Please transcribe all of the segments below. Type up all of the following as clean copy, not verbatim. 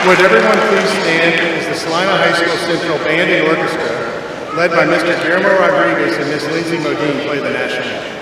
Would everyone please stand as the Salina High School Central Band and Orchestra, led by Mr. Guillermo Rodriguez and Miss Lindsay Modine, play the national anthem.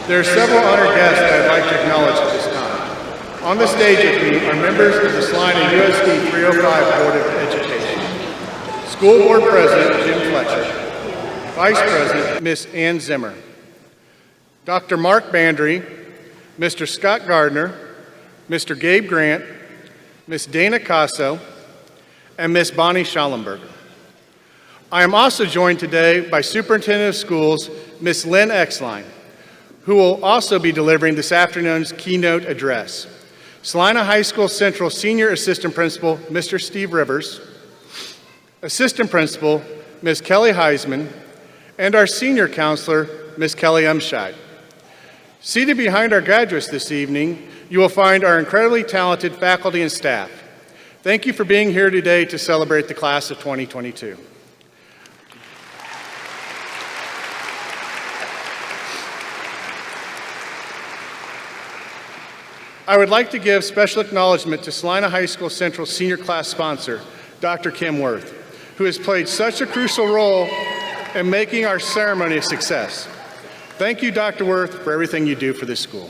There are several honored guests that I'd like to acknowledge at this time. On the stage with me are members of the Salina USD 305 Board of Education. School Board President Jim Fletcher, Vice President Miss Ann Zimmer, Dr. Mark Bandry, Mr. Scott Gardner, Mr. Gabe Grant, Miss Dana Casso, and Miss Bonnie Schallenberger. I am also joined today by Superintendent of Schools Miss Lynn Exline, who will also be delivering this afternoon's keynote address. Salina High School Central Senior Assistant Principal, Mr. Steve Rivers, Assistant Principal, Ms. Kelly Heisman, and our Senior Counselor, Ms. Kelly Umscheid. Seated behind our graduates this evening, you will find our incredibly talented faculty and staff. Thank you for being here today to celebrate the class of 2022. I would like to give special acknowledgement to Salina High School Central Senior Class sponsor, Dr. Kim Worth, who has played such a crucial role in making our ceremony a success. Thank you, Dr. Worth, for everything you do for this school.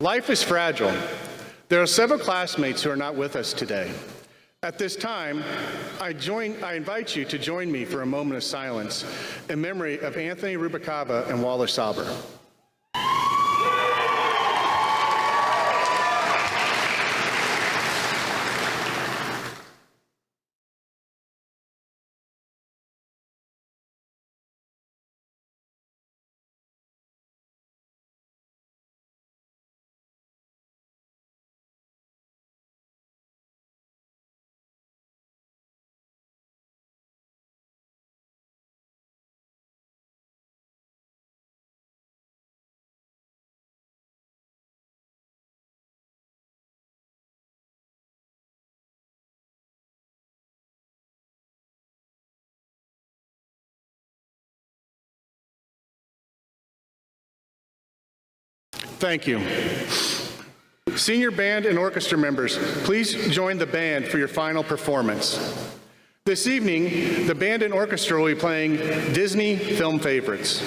Life is fragile. There are several classmates who are not with us today. At this time, I invite you to join me for a moment of silence in memory of Anthony Rubicava and Wallace Sauber. Thank you. Senior band and orchestra members, please join the band for your final performance. This evening, the band and orchestra will be playing Disney film favorites.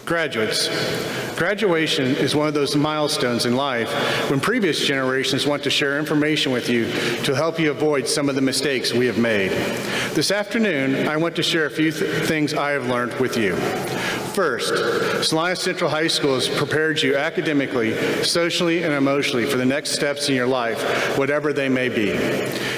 Graduates, graduation is one of those milestones in life when previous generations want to share information with you to help you avoid some of the mistakes we have made. This afternoon, I want to share a few things I have learned with you. First, Salina Central High School has prepared you academically, socially, and emotionally for the next steps in your life, whatever they may be.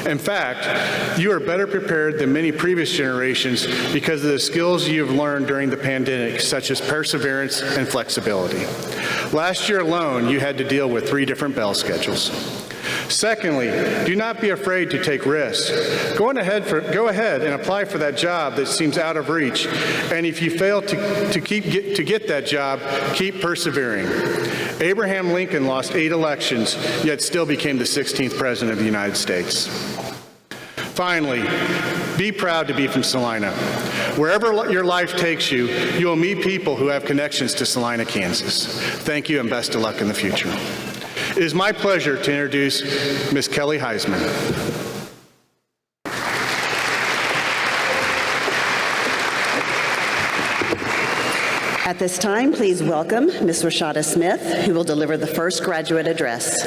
In fact, you are better prepared than many previous generations because of the skills you have learned during the pandemic, such as perseverance and flexibility. Last year alone, you had to deal with 3 different bell schedules. Secondly, do not be afraid to take risks. Go ahead and apply for that job that seems out of reach, and if you fail to get that job, keep persevering. Abraham Lincoln lost 8 elections, yet still became the 16th President of the United States. Finally, be proud to be from Salina. Wherever your life takes you, you will meet people who have connections to Salina, Kansas. Thank you and best of luck in the future. It is my pleasure to introduce Ms. Kelly Heisman. At this time, please welcome Ms. Rashada Smith, who will deliver the first graduate address.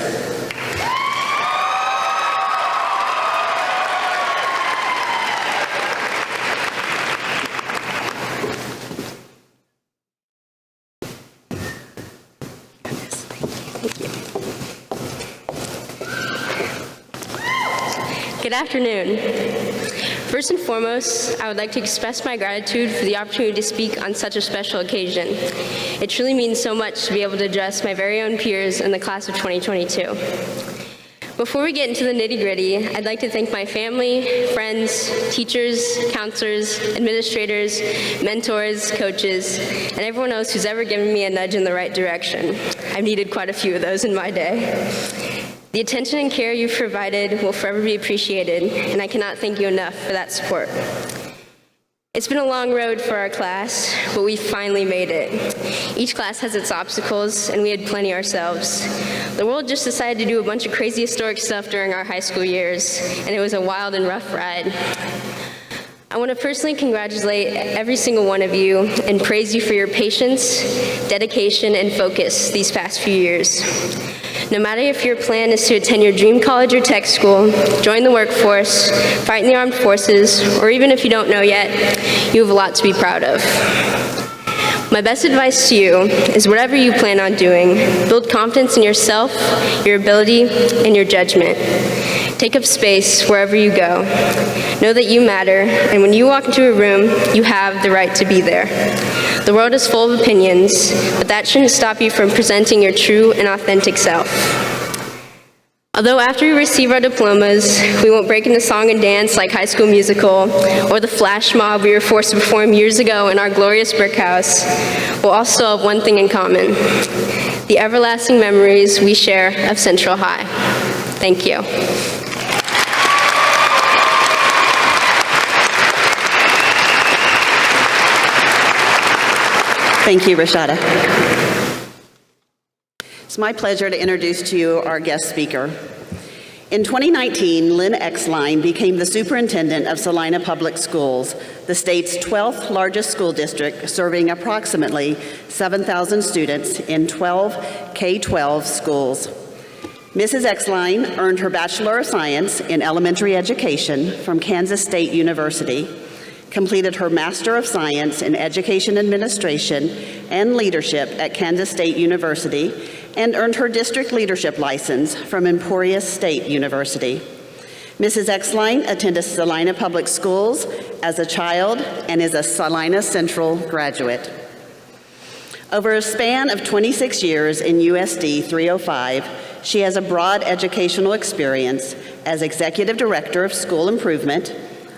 Good afternoon. First and foremost, I would like to express my gratitude for the opportunity to speak on such a special occasion. It truly means so much to be able to address my very own peers in the class of 2022. Before we get into the nitty-gritty, I'd like to thank my family, friends, teachers, counselors, administrators, mentors, coaches, and everyone else who's ever given me a nudge in the right direction. I've needed quite a few of those in my day. The attention and care you've provided will forever be appreciated, and I cannot thank you enough for that support. It's been a long road for our class, but we finally made it. Each class has its obstacles, and we had plenty ourselves. The world just decided to do a bunch of crazy historic stuff during our high school years, and it was a wild and rough ride. I want to personally congratulate every single one of you and praise you for your patience, dedication, and focus these past few years. No matter if your plan is to attend your dream college or tech school, join the workforce, fight in the armed forces, or even if you don't know yet, you have a lot to be proud of. My best advice to you is whatever you plan on doing, build confidence in yourself, your ability, and your judgment. Take up space wherever you go. Know that you matter, and when you walk into a room, you have the right to be there. The world is full of opinions, but that shouldn't stop you from presenting your true and authentic self. Although after we receive our diplomas, we won't break into song and dance like High School Musical or the flash mob we were forced to perform years ago in our glorious brick house, we'll also have one thing in common: the everlasting memories we share of Central High. Thank you. Thank you, Rashada. It's my pleasure to introduce to you our guest speaker. In 2019, Lynn Exline became the superintendent of Salina Public Schools, the state's 12th largest school district, serving approximately 7,000 students in 12 K-12 schools. Mrs. Exline earned her Bachelor of Science in Elementary Education from Kansas State University, completed her Master of Science in Education Administration and Leadership at Kansas State University, and earned her district leadership license from Emporia State University. Mrs. Exline attended Salina Public Schools as a child and is a Salina Central graduate. Over a span of 26 years in USD 305, she has a broad educational experience as Executive Director of School Improvement,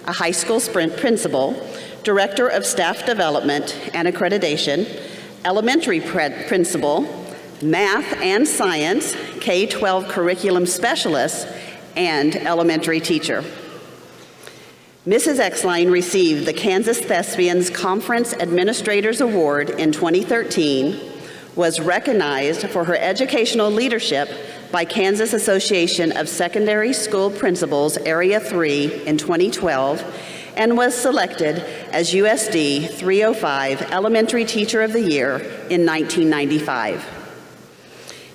a high school principal, Director of Staff Development and Accreditation, Elementary Principal, Math and Science, K-12 Curriculum Specialist, and Elementary Teacher. Mrs. Exline received the Kansas Thespians Conference Administrators Award in 2013, was recognized for her educational leadership by Kansas Association of Secondary School Principals Area 3 in 2012, and was selected as USD 305 Elementary Teacher of the Year in 1995.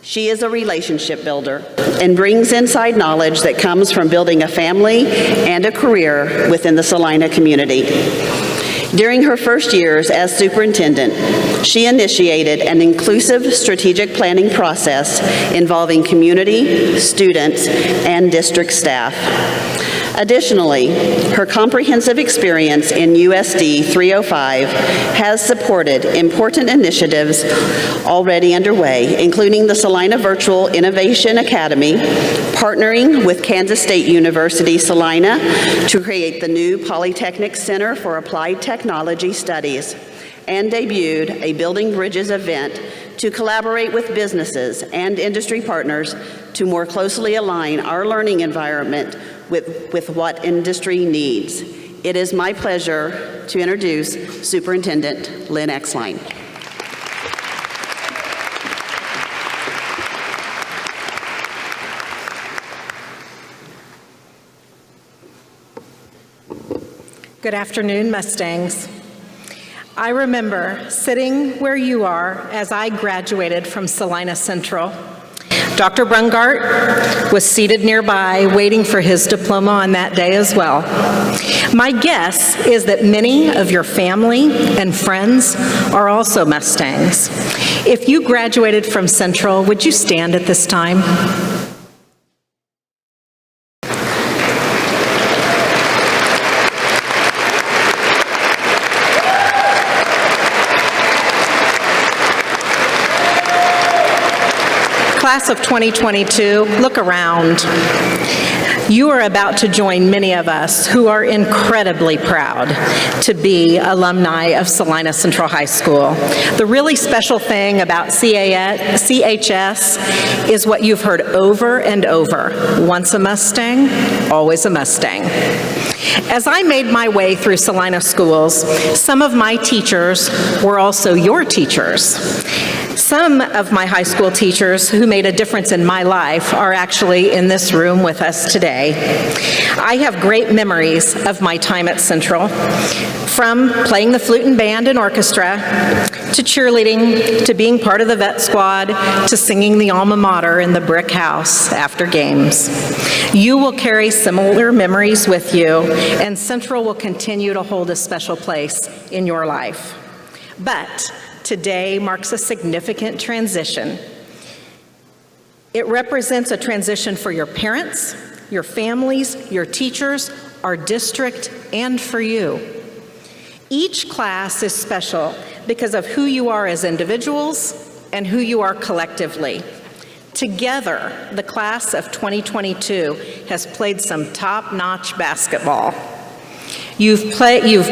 She is a relationship builder and brings inside knowledge that comes from building a family and a career within the Salina community. During her first years as superintendent, she initiated an inclusive strategic planning process involving community, students, and district staff. Additionally, her comprehensive experience in USD 305 has supported important initiatives already underway, including the Salina Virtual Innovation Academy, partnering with Kansas State University Salina to create the new Polytechnic Center for Applied Technology Studies, and debuted a Building Bridges event to collaborate with businesses and industry partners to more closely align our learning environment with what industry needs. It is my pleasure to introduce Superintendent Lynn Exline. Good afternoon, Mustangs. I remember sitting where you are as I graduated from Salina Central. Dr. Brungart was seated nearby waiting for his diploma on that day as well. My guess is that many of your family and friends are also Mustangs. If you graduated from Central, would you stand at this time? Class of 2022, look around. You are about to join many of us who are incredibly proud to be alumni of Salina Central High School. The really special thing about CHS is what you've heard over and over. Once a Mustang, always a Mustang. As I made my way through Salina schools, some of my teachers were also your teachers. Some of my high school teachers who made a difference in my life are actually in this room with us today. I have great memories of my time at Central, from playing the flute and band and orchestra, to cheerleading, to being part of the vet squad, to singing the alma mater in the brick house after games. You will carry similar memories with you, and Central will continue to hold a special place in your life. But today marks a significant transition. It represents a transition for your parents, your families, your teachers, our district, and for you. Each class is special because of who you are as individuals and who you are collectively. Together, the class of 2022 has played some top-notch basketball. You've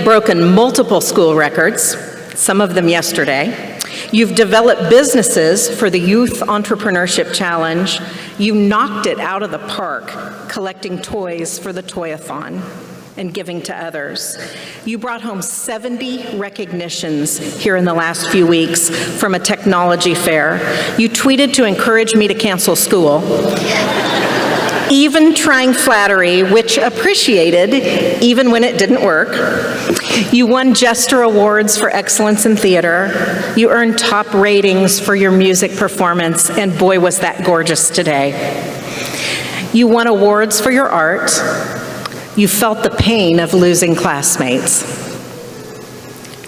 broken multiple school records, some of them yesterday. You've developed businesses for the Youth Entrepreneurship Challenge. You knocked it out of the park, collecting toys for the Toy-a-thon and giving to others. You brought home 70 recognitions here in the last few weeks from a technology fair. You tweeted to encourage me to cancel school, even trying flattery, which appreciated even when it didn't work. You won Jester Awards for excellence in theater. You earned top ratings for your music performance, and boy, was that gorgeous today. You won awards for your art. You felt the pain of losing classmates.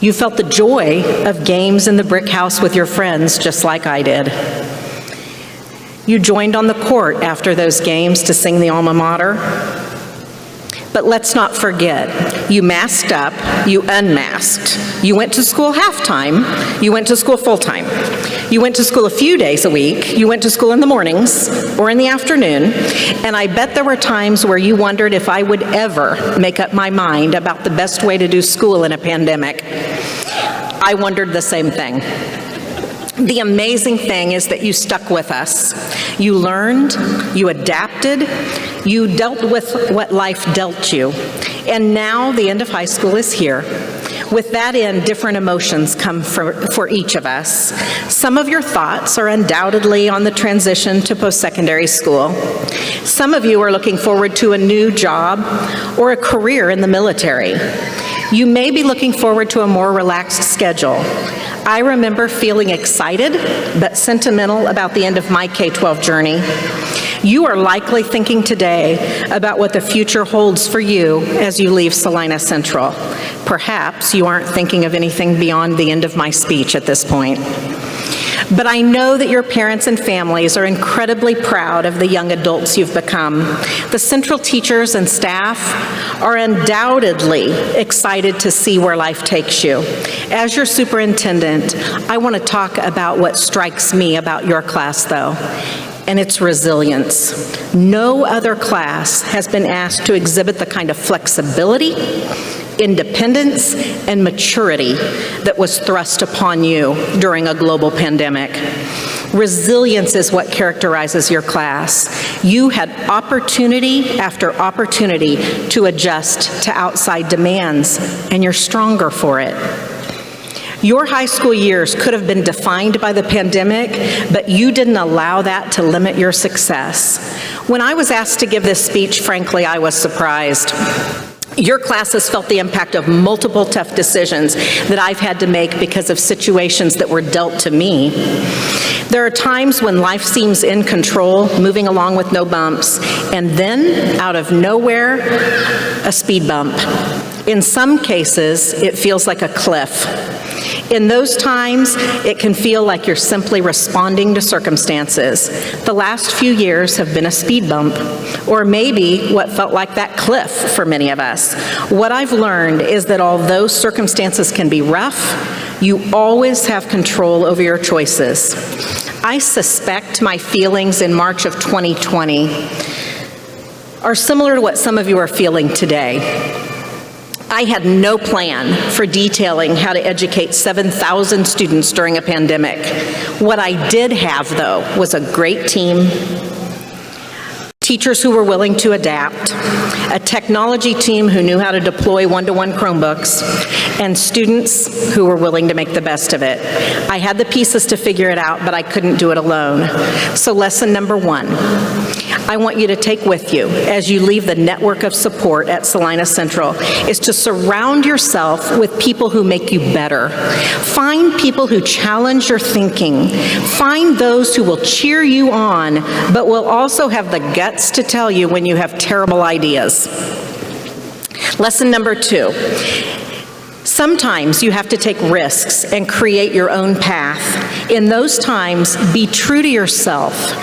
You felt the joy of games in the brick house with your friends, just like I did. You joined on the court after those games to sing the alma mater. But let's not forget, you masked up, you unmasked. You went to school half-time, you went to school full-time. You went to school a few days a week, you went to school in the mornings or in the afternoon, and I bet there were times where you wondered if I would ever make up my mind about the best way to do school in a pandemic. I wondered the same thing. The amazing thing is that you stuck with us. You learned, you adapted, you dealt with what life dealt you. And now the end of high school is here. With that in, different emotions come for each of us. Some of your thoughts are undoubtedly on the transition to post-secondary school. Some of you are looking forward to a new job or a career in the military. You may be looking forward to a more relaxed schedule. I remember feeling excited but sentimental about the end of my K-12 journey. You are likely thinking today about what the future holds for you as you leave Salina Central. Perhaps you aren't thinking of anything beyond the end of my speech at this point. But I know that your parents and families are incredibly proud of the young adults you've become. The Central teachers and staff are undoubtedly excited to see where life takes you. As your superintendent, I want to talk about what strikes me about your class, though, and its resilience. No other class has been asked to exhibit the kind of flexibility, independence, and maturity that was thrust upon you during a global pandemic. Resilience is what characterizes your class. You had opportunity after opportunity to adjust to outside demands, and you're stronger for it. Your high school years could have been defined by the pandemic, but you didn't allow that to limit your success. When I was asked to give this speech, frankly, I was surprised. Your class has felt the impact of multiple tough decisions that I've had to make because of situations that were dealt to me. There are times when life seems in control, moving along with no bumps, and then, out of nowhere, a speed bump. In some cases, it feels like a cliff. In those times, it can feel like you're simply responding to circumstances. The last few years have been a speed bump, or maybe what felt like that cliff for many of us. What I've learned is that although circumstances can be rough, you always have control over your choices. I suspect my feelings in March of 2020 are similar to what some of you are feeling today. I had no plan for detailing how to educate 7,000 students during a pandemic. What I did have, though, was a great team, teachers who were willing to adapt, a technology team who knew how to deploy one-to-one Chromebooks, and students who were willing to make the best of it. I had the pieces to figure it out, but I couldn't do it alone. So lesson number one, I want you to take with you as you leave the network of support at Salina Central is to surround yourself with people who make you better. Find people who challenge your thinking. Find those who will cheer you on, but will also have the guts to tell you when you have terrible ideas. Lesson number two. Sometimes you have to take risks and create your own path. In those times, be true to yourself.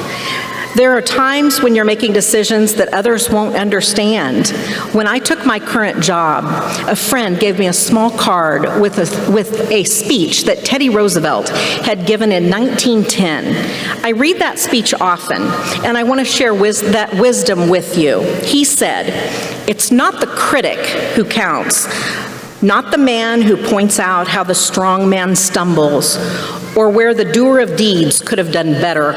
There are times when you're making decisions that others won't understand. When I took my current job, a friend gave me a small card with a speech that Teddy Roosevelt had given in 1910. I read that speech often, and I want to share that wisdom with you. He said, "It's not the critic who counts, not the man who points out how the strong man stumbles, or where the doer of deeds could have done better.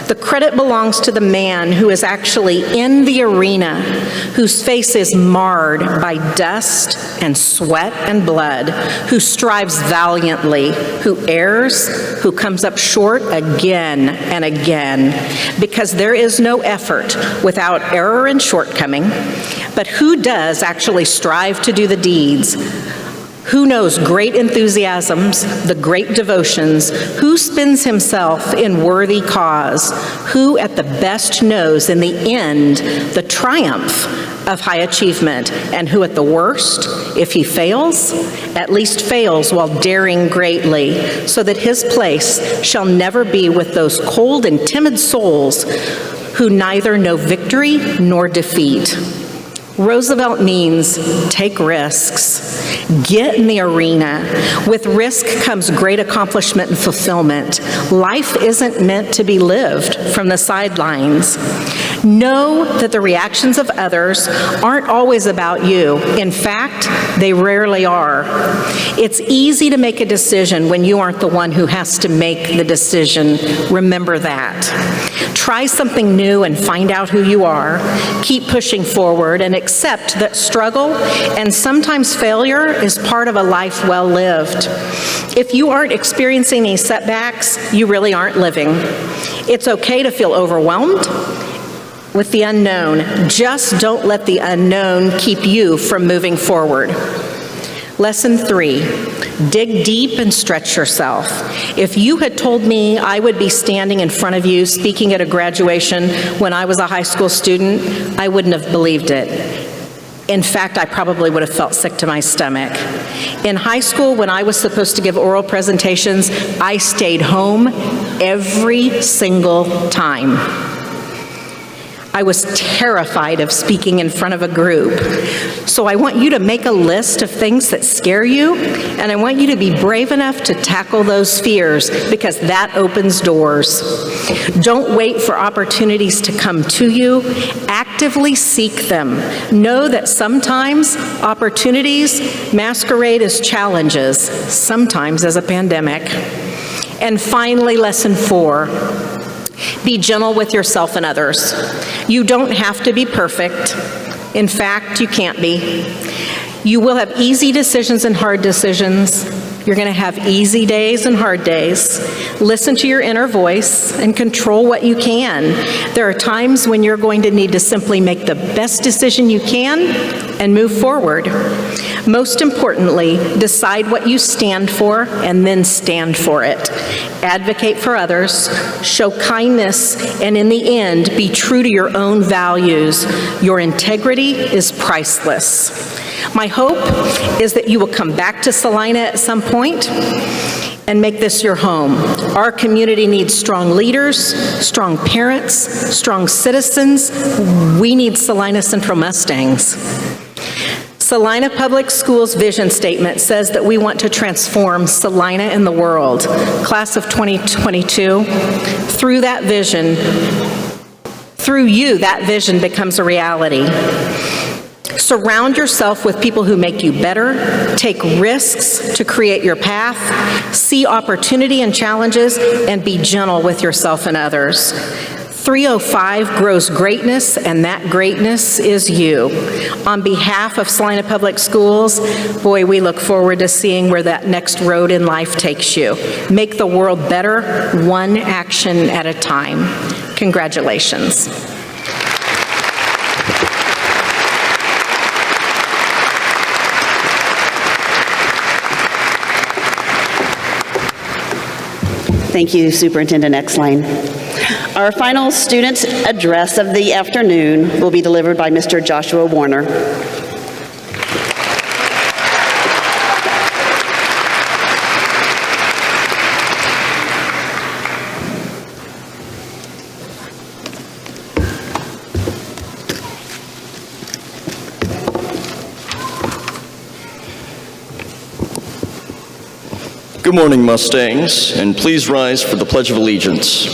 The credit belongs to the man who is actually in the arena, whose face is marred by dust and sweat and blood, who strives valiantly, who errs, who comes up short again and again, because there is no effort without error and shortcoming. But who does actually strive to do the deeds? Who knows great enthusiasms, the great devotions? Who spends himself in worthy cause? Who at the best knows in the end the triumph of high achievement? And who at the worst, if he fails, at least fails while daring greatly, so that his place shall never be with those cold and timid souls who neither know victory nor defeat." Roosevelt means take risks. Get in the arena. With risk comes great accomplishment and fulfillment. Life isn't meant to be lived from the sidelines. Know that the reactions of others aren't always about you. In fact, they rarely are. It's easy to make a decision when you aren't the one who has to make the decision. Remember that. Try something new and find out who you are. Keep pushing forward and accept that struggle and sometimes failure is part of a life well lived. If you aren't experiencing any setbacks, you really aren't living. It's okay to feel overwhelmed with the unknown. Just don't let the unknown keep you from moving forward. Lesson 3, dig deep and stretch yourself. If you had told me I would be standing in front of you speaking at a graduation when I was a high school student, I wouldn't have believed it. In fact, I probably would have felt sick to my stomach. In high school, when I was supposed to give oral presentations, I stayed home every single time. I was terrified of speaking in front of a group. So I want you to make a list of things that scare you, and I want you to be brave enough to tackle those fears, because that opens doors. Don't wait for opportunities to come to you. Actively seek them. Know that sometimes opportunities masquerade as challenges, sometimes as a pandemic. And finally, lesson 4. Be gentle with yourself and others. You don't have to be perfect. In fact, you can't be. You will have easy decisions and hard decisions. You're going to have easy days and hard days. Listen to your inner voice and control what you can. There are times when you're going to need to simply make the best decision you can and move forward. Most importantly, decide what you stand for and then stand for it. Advocate for others, show kindness, and in the end, be true to your own values. Your integrity is priceless. My hope is that you will come back to Salina at some point and make this your home. Our community needs strong leaders, strong parents, strong citizens. We need Salina Central Mustangs. Salina Public Schools' vision statement says that we want to transform Salina and the world. Class of 2022, through that vision, through you, that vision becomes a reality. Surround yourself with people who make you better, take risks to create your path, see opportunity and challenges, and be gentle with yourself and others. 305 grows greatness, and that greatness is you. On behalf of Salina Public Schools, boy, we look forward to seeing where that next road in life takes you. Make the world better, one action at a time. Congratulations. Thank you, Superintendent Exline. Our final student address of the afternoon will be delivered by Mr. Joshua Warner. Good morning, Mustangs, and please rise for the Pledge of Allegiance.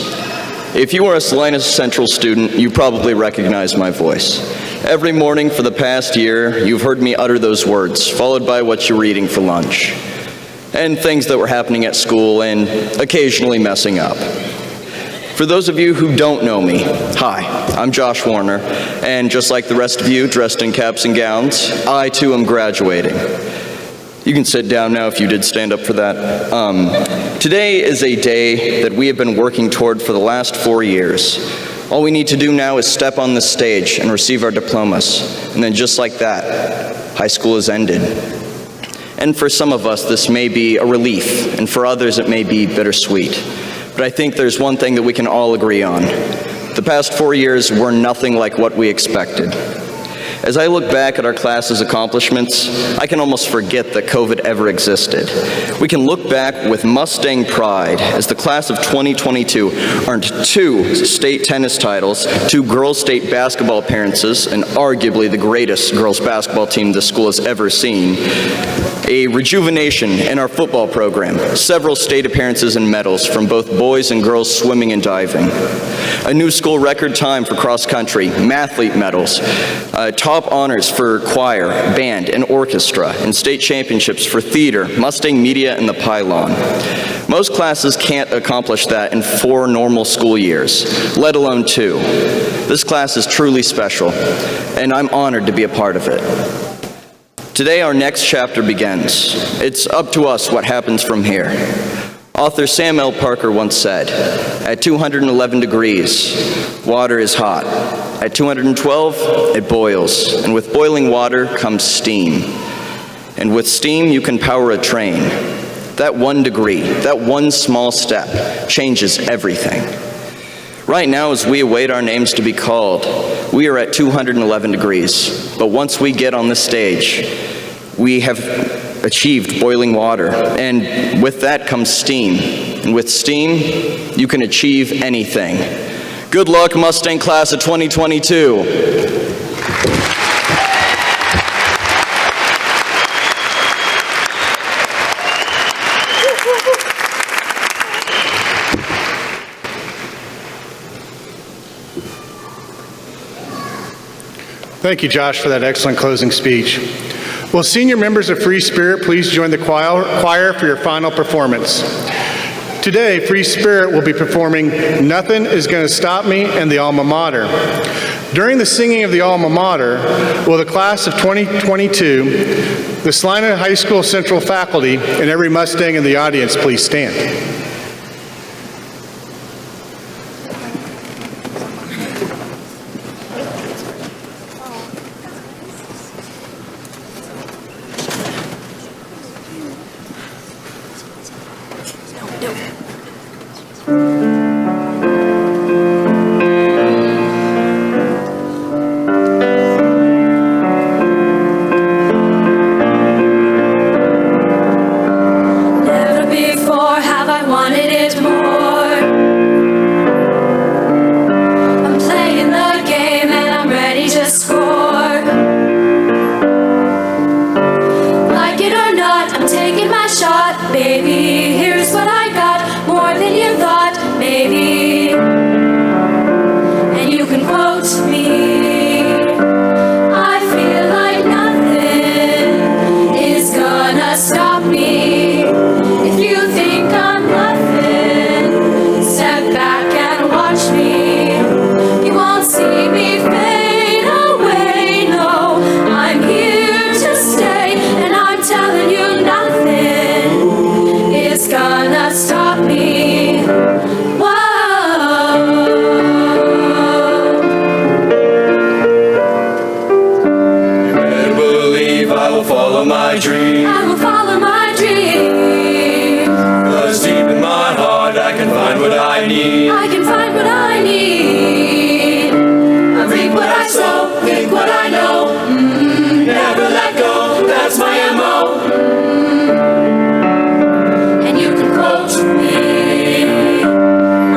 If you are a Salina Central student, you probably recognize my voice. Every morning for the past year, you've heard me utter those words, followed by what you're eating for lunch, and things that were happening at school and occasionally messing up. For those of you who don't know me, hi, I'm Josh Warner, and just like the rest of you dressed in caps and gowns, I too am graduating. You can sit down now if you did stand up for that. Today is a day that we have been working toward for the last 4 years. All we need to do now is step on the stage and receive our diplomas. And then just like that, high school is ended. And for some of us, this may be a relief, and for others, it may be bittersweet. But I think there's one thing that we can all agree on. The past 4 years were nothing like what we expected. As I look back at our class's accomplishments, I can almost forget that COVID ever existed. We can look back with Mustang pride as the class of 2022 earned 2 state tennis titles, 2 girls' state basketball appearances, and arguably the greatest girls' basketball team this school has ever seen, a rejuvenation in our football program, several state appearances and medals from both boys and girls swimming and diving, a new school record time for cross country, mathlete medals, top honors for choir, band, and orchestra, and state championships for theater, Mustang Media, and the Pylon. Most classes can't accomplish that in 4 normal school years, let alone 2. This class is truly special, and I'm honored to be a part of it. Today, our next chapter begins. It's up to us what happens from here. Author Sam L. Parker once said, "At 211 degrees, water is hot. At 212, it boils. And with boiling water comes steam. And with steam, you can power a train. That 1 degree, that one small step, changes everything." Right now, as we await our names to be called, we are at 211 degrees. But once we get on the stage, we have achieved boiling water. And with that comes steam. And with steam, you can achieve anything. Good luck, Mustang class of 2022. Thank you, Josh, for that excellent closing speech. Will senior members of Free Spirit please join the choir for your final performance? Today, Free Spirit will be performing "Nothing Is Gonna Stop Me" and the Alma Mater. During the singing of the Alma Mater, will the class of 2022, the Salina High School Central faculty, and every Mustang in the audience please stand? Never before have I wanted it more. I'm playing the game and I'm ready to score. Like it or not, I'm taking my shot, baby. Here's what I got, more than you thought, maybe. And you can quote me. I feel like nothing is gonna stop me. If you think I'm nothing, step back and watch me. You won't see me fade away, no. I'm here to stay, and I'm telling you nothing is gonna stop me. Whoa. You better believe I will follow my dream. I will follow my dream. 'Cause deep in my heart I can find what I need. I can find what I need. I reap what I sow, think what I know. Never let go, that's my MO. And you can quote me.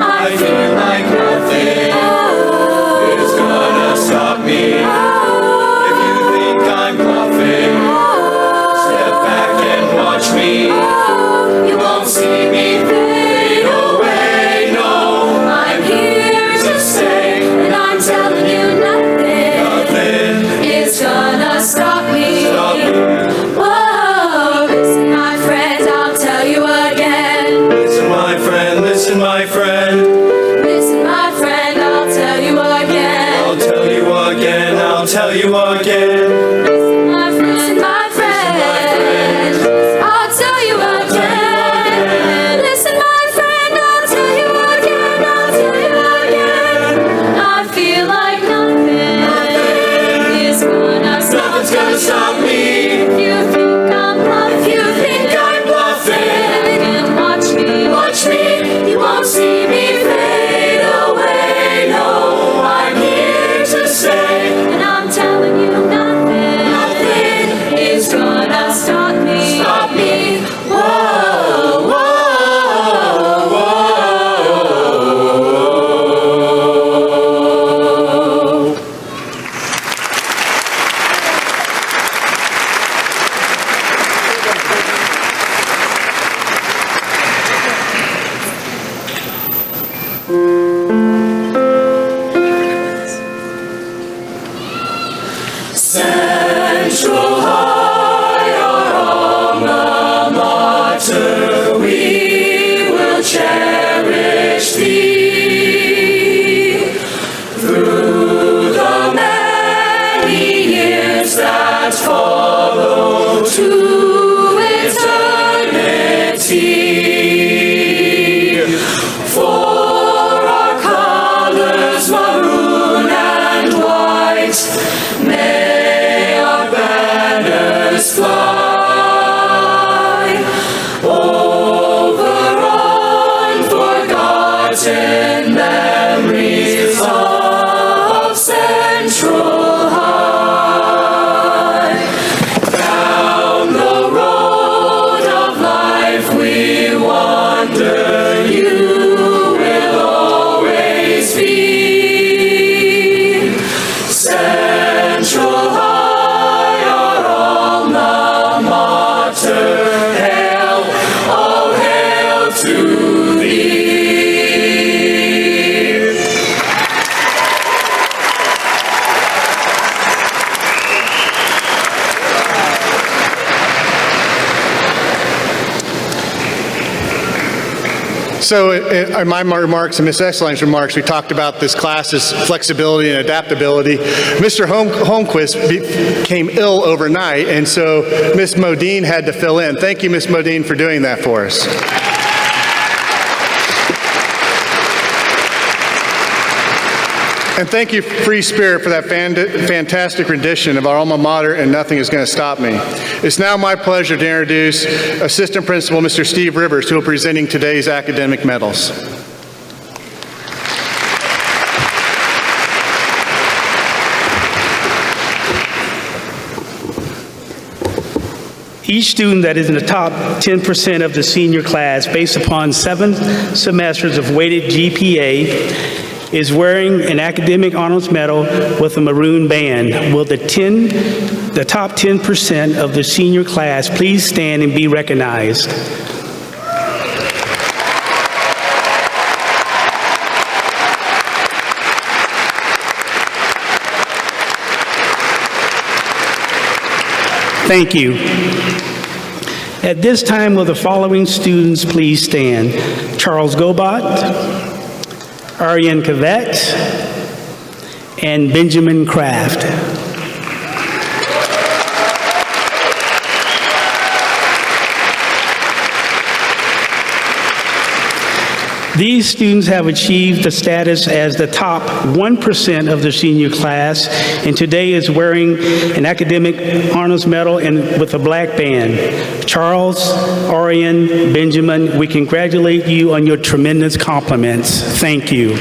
I feel like nothing is gonna stop me. If you think I'm bluffing, step back and watch cherish thee through the many years that follow to eternity. For our colors maroon and white, may our banners fly over unforgotten memories of Central High. Down the road of life we wander, you will always be Central High, our alma mater. Hail, all hail to thee. So in my remarks and Ms. Eckstein's remarks, we talked about this class's flexibility and adaptability. Mr. Holmquist became ill overnight, and so Ms. Modine had to fill in. Thank you, Ms. Modine, for doing that for us. And thank you, Free Spirit, for that fantastic rendition of our alma mater, and Nothing Is Going to Stop Me. It's now my pleasure to introduce Assistant Principal Mr. Steve Rivers, who will be presenting today's academic medals. Each student that is in the top 10% of the senior class, based upon 7 semesters of weighted GPA, is wearing an academic honors medal with a maroon band. Will the top 10% of the senior class please stand and be recognized? Thank you. At this time, will the following students please stand? Charles Gobat, Aryan Cavett, and Benjamin Kraft. These students have achieved the status as the top 1% of the senior class, and today is wearing an academic honors medal and with a black band. Charles, Orion, Benjamin, we congratulate you on your tremendous compliments. Thank you.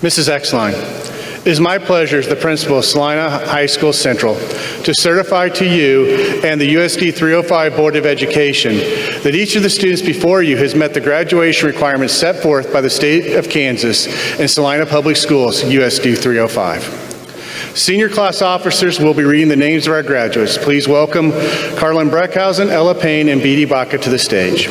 Mrs. Eckstein, it is my pleasure as the principal of Salina High School Central to certify to you and the USD 305 Board of Education that each of the students before you has met the graduation requirements set forth by the state of Kansas and Salina Public Schools, USD 305. Senior class officers will be reading the names of our graduates. Please welcome Carlin Breckhausen, Ella Payne, and Beatty Baca to the stage.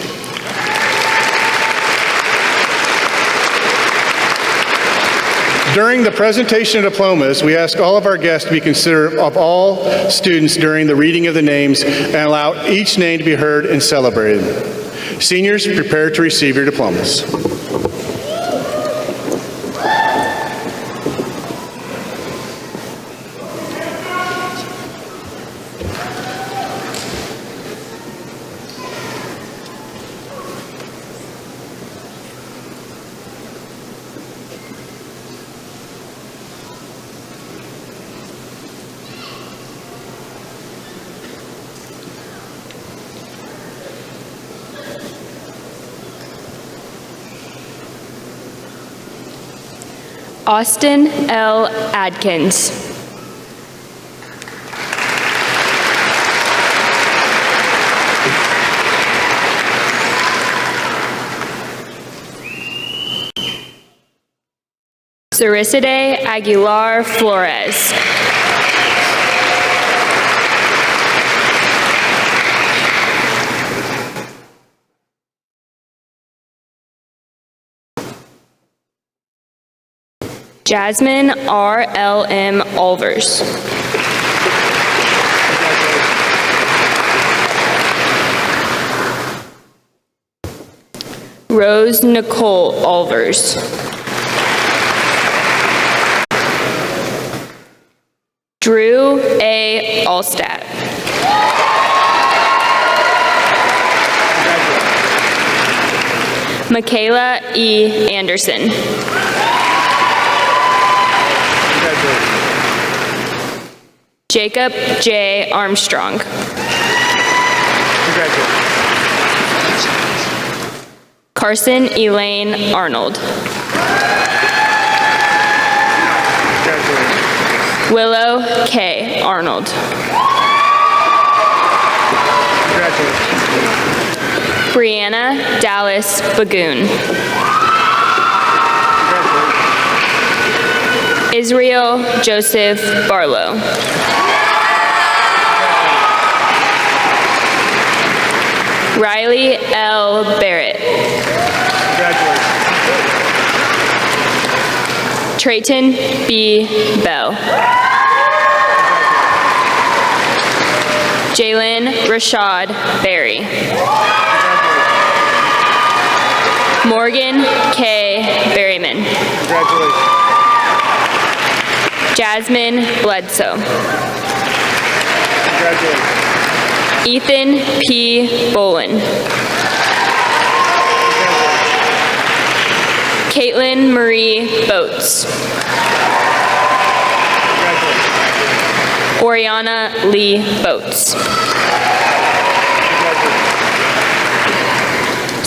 During the presentation of diplomas, we ask all of our guests to be considerate of all students during the reading of the names and allow each name to be heard and celebrated. Seniors, prepare to receive your diplomas. Austin L. Adkins. Saricide Aguilar Flores. Jasmine R.L.M. Olvers. Rose Nicole Olvers. Drew A. Allstat. Michaela E. Anderson. Jacob J. Armstrong. Carson Elaine Arnold. Willow K. Arnold. Brianna Dallas Bagoon. Israel Joseph Barlow. Riley L. Barrett. Trayton B. Bell. Jalen Rashad Berry. Morgan K. Berryman. Jasmine Bledsoe. Ethan P. Bolin. Caitlin Marie Boats. Oriana Lee Boats.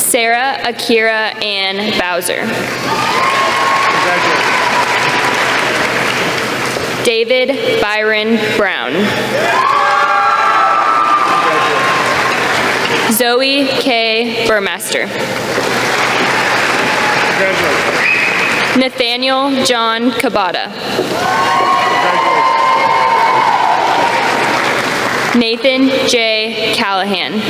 Sarah Akira Ann Bowser. David Byron Brown. Zoe K. Burmaster. Nathaniel John Kabata. Nathan J. Callahan.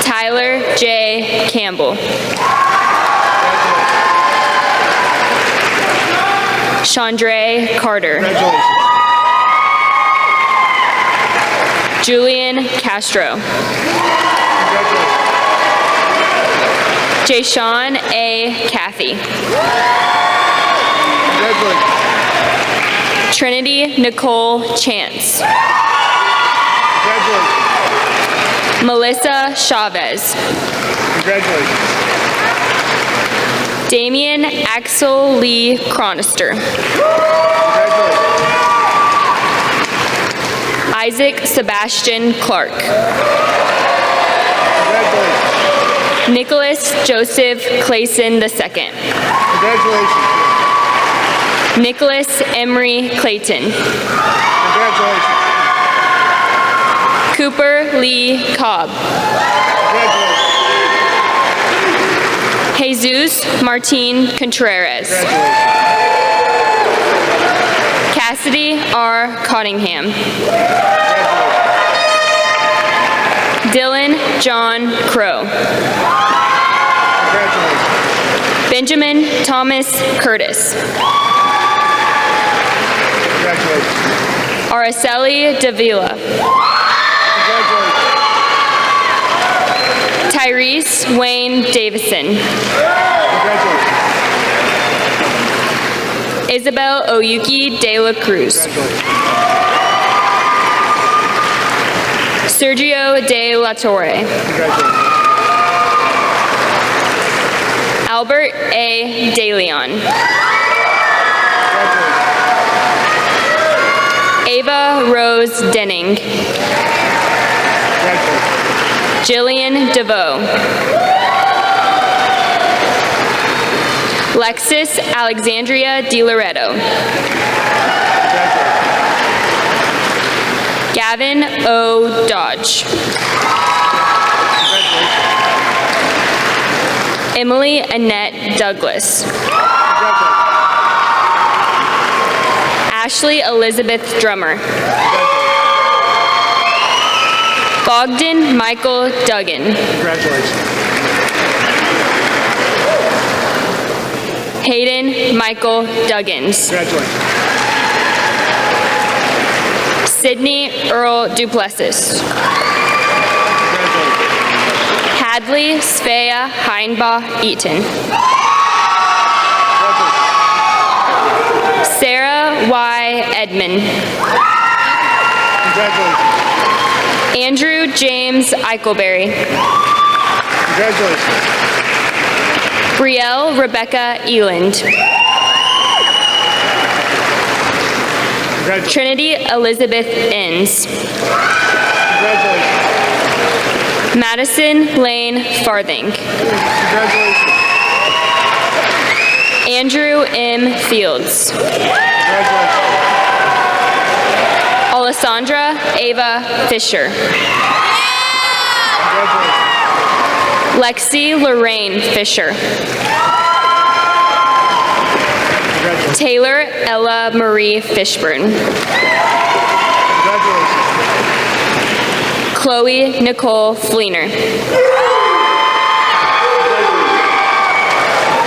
Tyler J. Campbell. Chandre Carter. Julian Castro. Jayshawn A. Cathy. Trinity Nicole Chance. Melissa Chavez. Damian Axel Lee Cronister. Isaac Sebastian Clark. Nicholas Joseph Clayson II. Nicholas Emery Clayton. Cooper Lee Cobb. Jesus Martin Contreras. Cassidy R. Cottingham. Dylan John Crow. Benjamin Thomas Curtis. Araceli Davila. Tyrese Wayne Davison. Isabel Oyuki De La Cruz. Sergio De La Torre. Albert A. De Leon. Ava Rose Denning. Jillian DeVoe. Lexis Alexandria DiLoretto. Gavin O. Dodge. Emily Annette Douglas. Ashley Elizabeth Drummer. Bogdan Michael Duggan. Congratulations. Hayden Michael Duggins. Congratulations. Sydney Earl Duplessis. Hadley Svea Heinbach Eaton. Sarah Y. Edmond. Congratulations. Andrew James Eichelberry. Congratulations. Brielle Rebecca Eland. Congratulations. Trinity Elizabeth Inns. Congratulations. Madison Lane Farthing. Congratulations. Andrew M. Fields. Congratulations. Alessandra Ava Fisher. Congratulations. Lexi Lorraine Fisher. Congratulations. Taylor Ella Marie Fishburne. Congratulations. Chloe Nicole Fleener.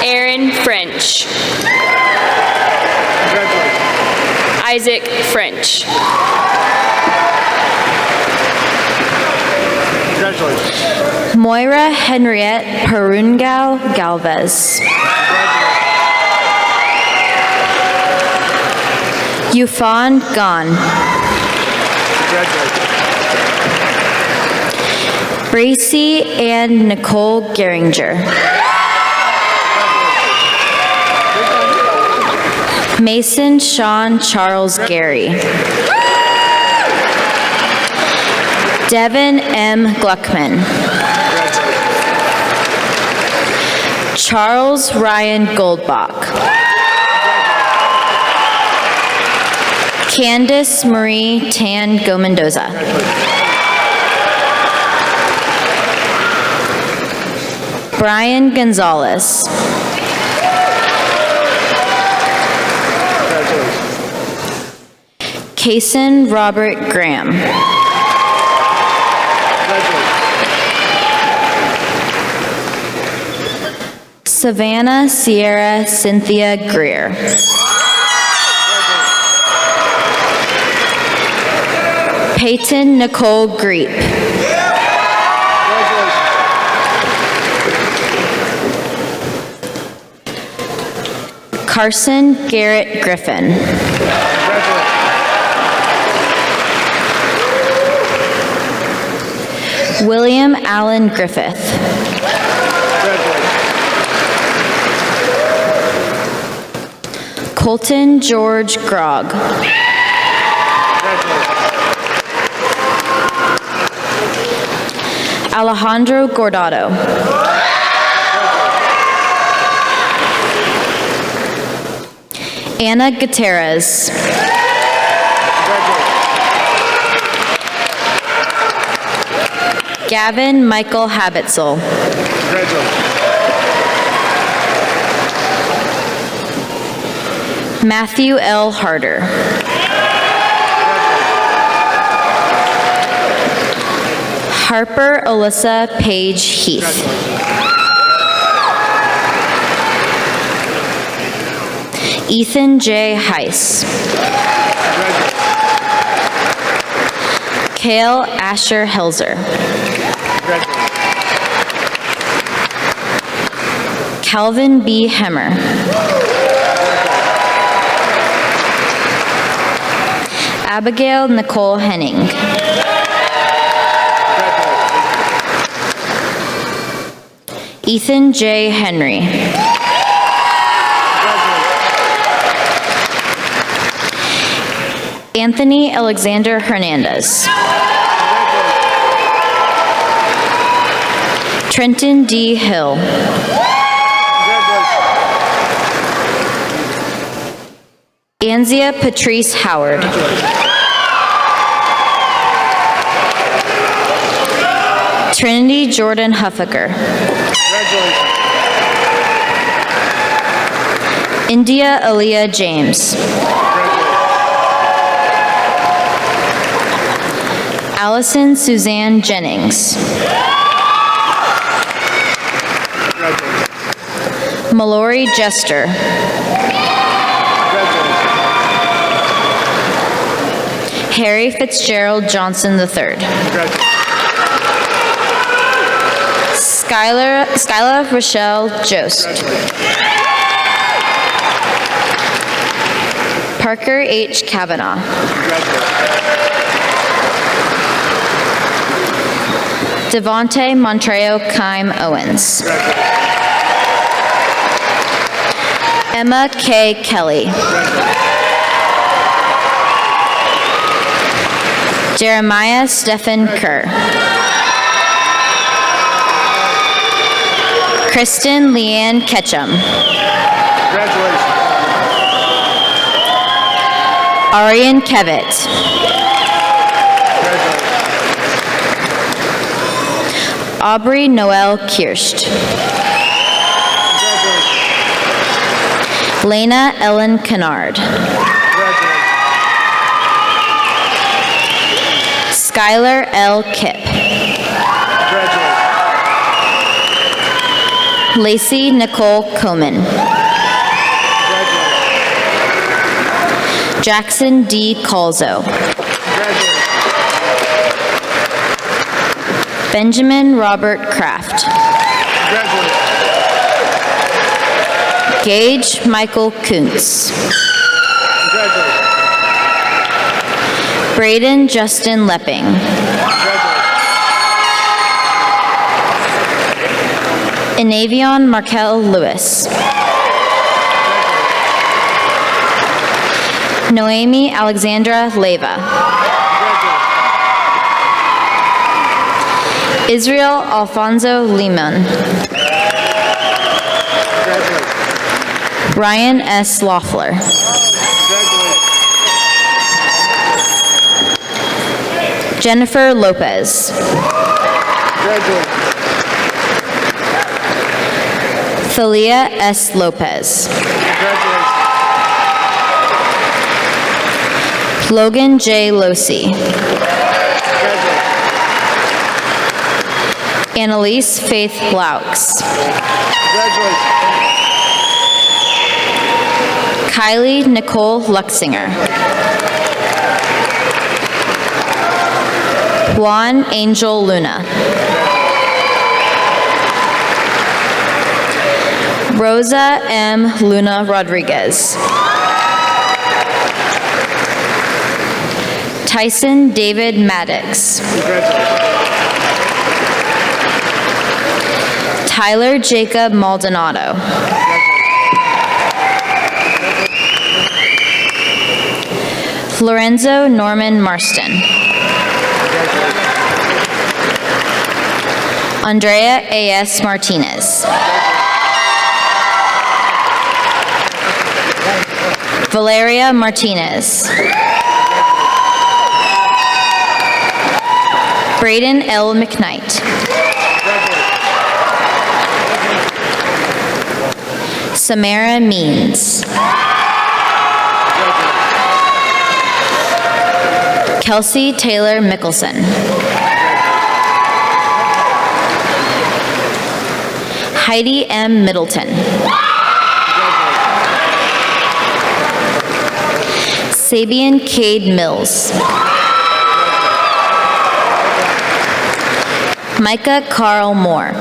Aaron French. Congratulations. Isaac French. Congratulations. Moira Henriette Perungao Galvez. Yufan Gan. Congratulations. Bracy and Nicole Geringer. Mason Sean Charles Gary. Devin M. Gluckman. Charles Ryan Goldbach. Candice Marie Tan Gomendoza. Brian Gonzalez. Kason Robert Graham. Savannah Sierra Cynthia Greer. Peyton Nicole Greep. Carson Garrett Griffin. William Allen Griffith. Colton George Grogg. Alejandro Gordado. Anna Gutierrez. Gavin Michael Habitzel. Matthew L. Harder. Harper Alyssa Page Heath. Ethan J. Heiss. Kale Asher Helzer. Calvin B. Hemmer. Abigail Nicole Henning. Ethan J. Henry. Anthony Alexander Hernandez. Trenton D. Hill. Anzia Patrice Howard. Trinity Jordan Huffaker. India Aaliyah James. Allison Suzanne Jennings. Mallory Jester. Harry Fitzgerald Johnson III. Skyla Rochelle Jost. Parker H. Kavanaugh. Devonte Montreo Kime Owens. Emma K. Kelly. Jeremiah Stephen Kerr. Kristen Leanne Ketchum. Congratulations. Arian Kevitt. Aubrey Noel Kirst. Lena Ellen Kennard. Skylar L. Kipp. Lacey Nicole Coman. Jackson D. Colzo. Benjamin Robert Kraft. Gage Michael Kuntz. Braden Justin Lepping. Inavion Markel Lewis. Noemi Alexandra Leva. Israel Alfonso Lehman. Ryan S. Loeffler. Jennifer Lopez. Thalia S. Lopez. Logan J. Losi. Annalise Faith Laux. Kylie Nicole Luxinger. Juan Angel Luna. Rosa M. Luna Rodriguez. Tyson David Maddox. Tyler Jacob Maldonado. Lorenzo Norman Marston. Andrea A.S. Martinez. Valeria Martinez. Braden L. McKnight. Samara Means. Kelsey Taylor Mickelson. Heidi M. Middleton. Sabian Cade Mills. Micah Carl Moore.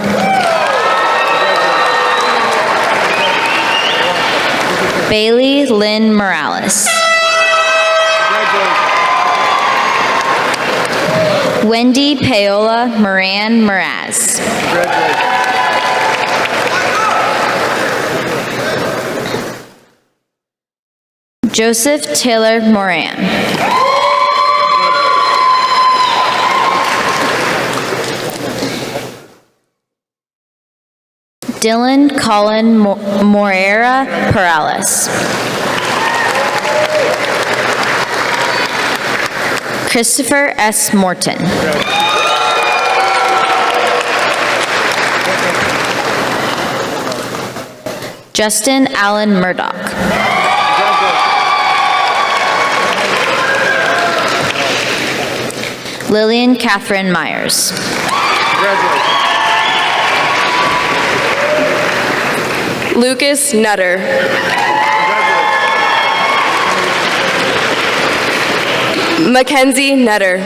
Bailey Lynn Morales. Wendy Paola Moran Moraz. Joseph Taylor Moran. Dylan Colin Moreira Perales. Christopher S. Morton. Justin Allen Murdoch. Lillian Catherine Myers. Lucas Nutter. Mackenzie Nutter.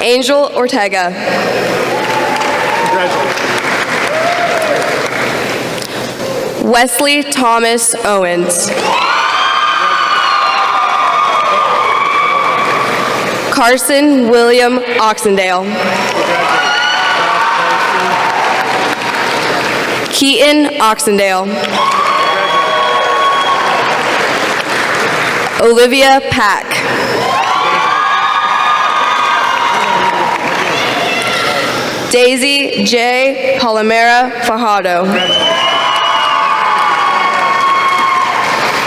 Angel Ortega. Wesley Thomas Owens. Carson William Oxendale. Keaton Oxendale. Olivia Pack. Daisy J. Palomera Fajardo.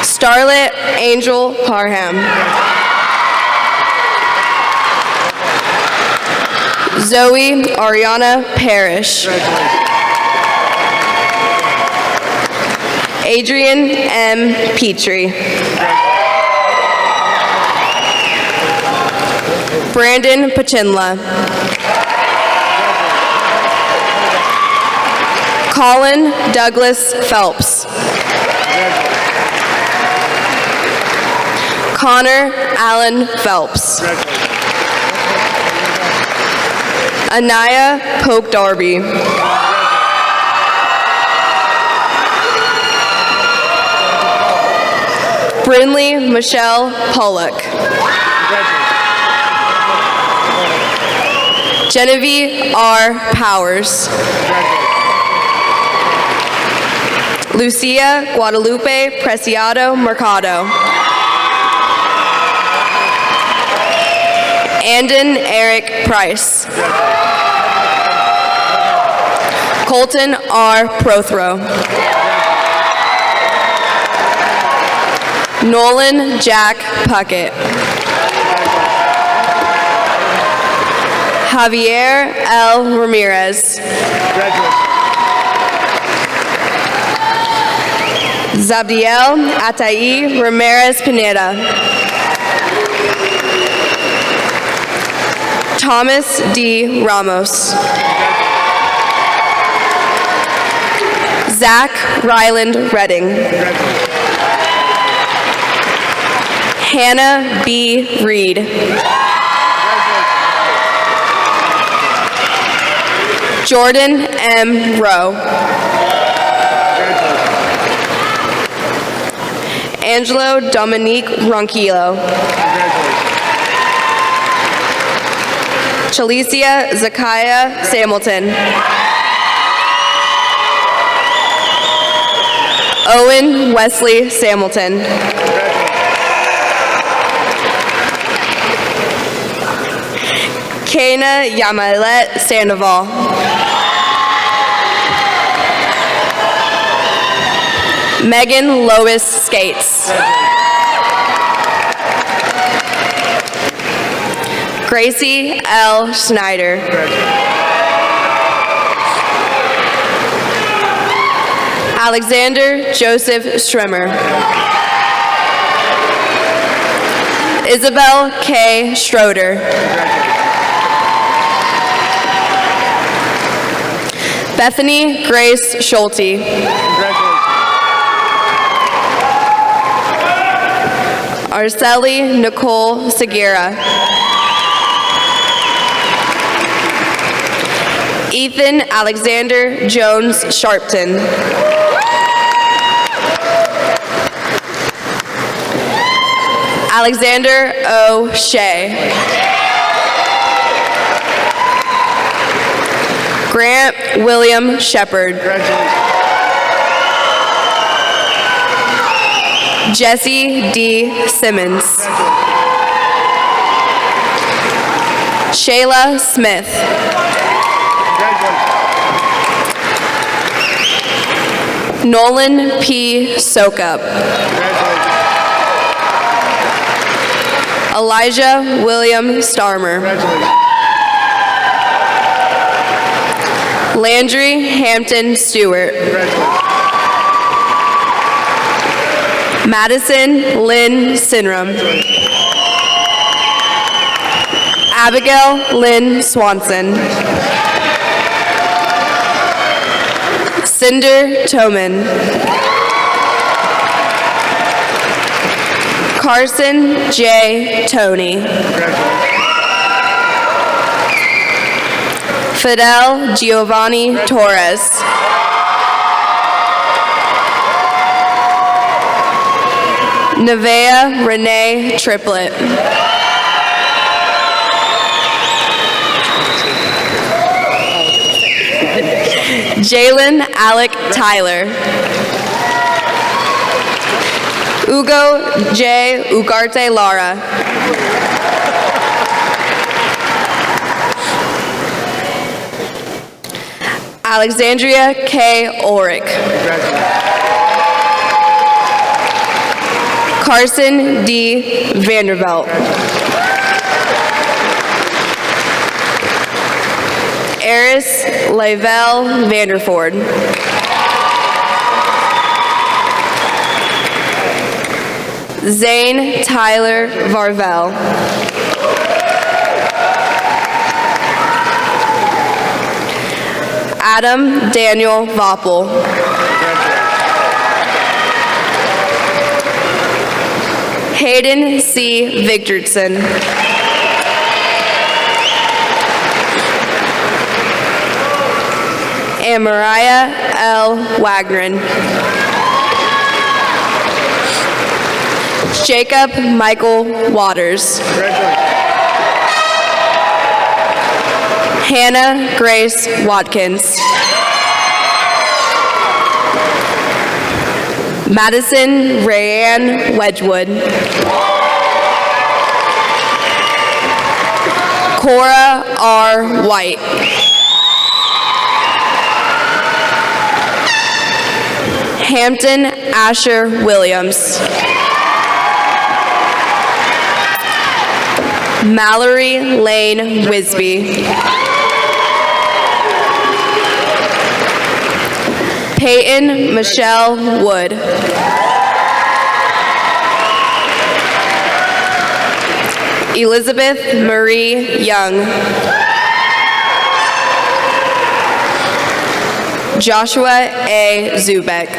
Starlet Angel Parham. Zoe Ariana Parrish. Adrian M. Petrie. Brandon Pachinla. Colin Douglas Phelps. Connor Allen Phelps. Anaya Pope Darby. Brinley Michelle Pollock. Genevieve R. Powers. Lucia Guadalupe Preciado Mercado. Andon Eric Price. Colton R. Prothrow. Nolan Jack Puckett. Javier L. Ramirez. Zabdiel Atai Ramirez Pineda. Thomas D. Ramos. Zach Ryland Redding. Hannah B. Reed. Jordan M. Rowe. Angelo Dominique Ronquillo. Chalicia Zakiah Samilton. Owen Wesley Samilton. Kana Yamilet Sandoval. Megan Lois Skates. Gracie L. Schneider. Alexander Joseph Strimmer. Isabel K. Schroeder. Bethany Grace Schulte. Arceli Nicole Segura. Ethan Alexander Jones Sharpton. Alexander O. Shea. Grant William Shepard. Jesse D. Simmons. Shayla Smith. Nolan P. Sokup. Elijah William Starmer. Landry Hampton Stewart. Madison Lynn Sinram. Abigail Lynn Swanson. Cinder Toman. Carson J. Tony. Fidel Giovanni Torres. Nevea Renee Triplett. Jalen Alec Tyler. Ugo J. Ugarte Lara. Alexandria K. Ulrich. Carson D. Vanderbilt. Eris Lavelle Vanderford. Zane Tyler Varvel. Adam Daniel Voppel. Hayden C. Victorson. And Mariah L. Wagner. Jacob Michael Waters. Hannah Grace Watkins. Madison Rayanne Wedgwood. Cora R. White. Hampton Asher Williams. Mallory Lane Wisby. Peyton Michelle Wood. Elizabeth Marie Young. Joshua A. Zubek.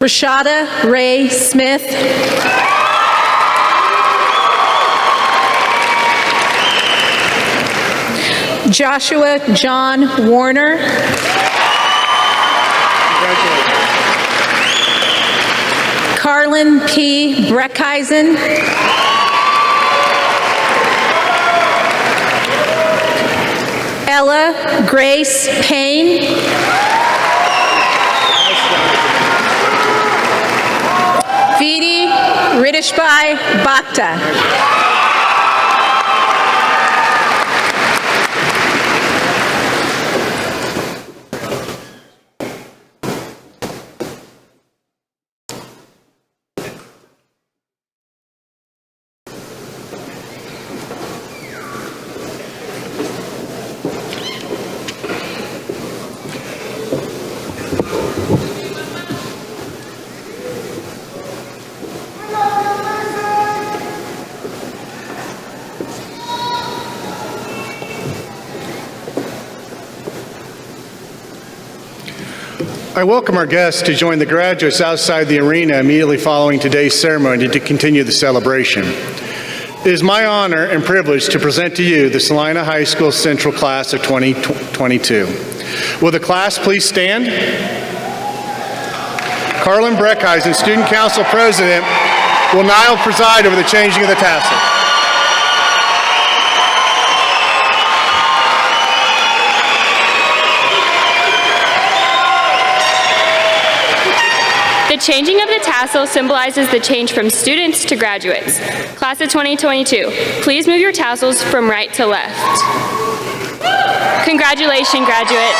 Rashada Ray Smith. Joshua John Warner. Carlin P. Breckheisen. Ella Grace Payne. Vidi Ridishbai Bhakta. I welcome our guests to join the graduates outside the arena immediately following today's ceremony to continue the celebration. It is my honor and privilege to present to you the Salina High School Central Class of 2022. Will the class please stand? Carlin Breckheisen, Student Council President, will now preside over the changing of the tassel. The changing of the tassel symbolizes the change from students to graduates. Class of 2022, please move your tassels from right to left. Congratulations, graduates.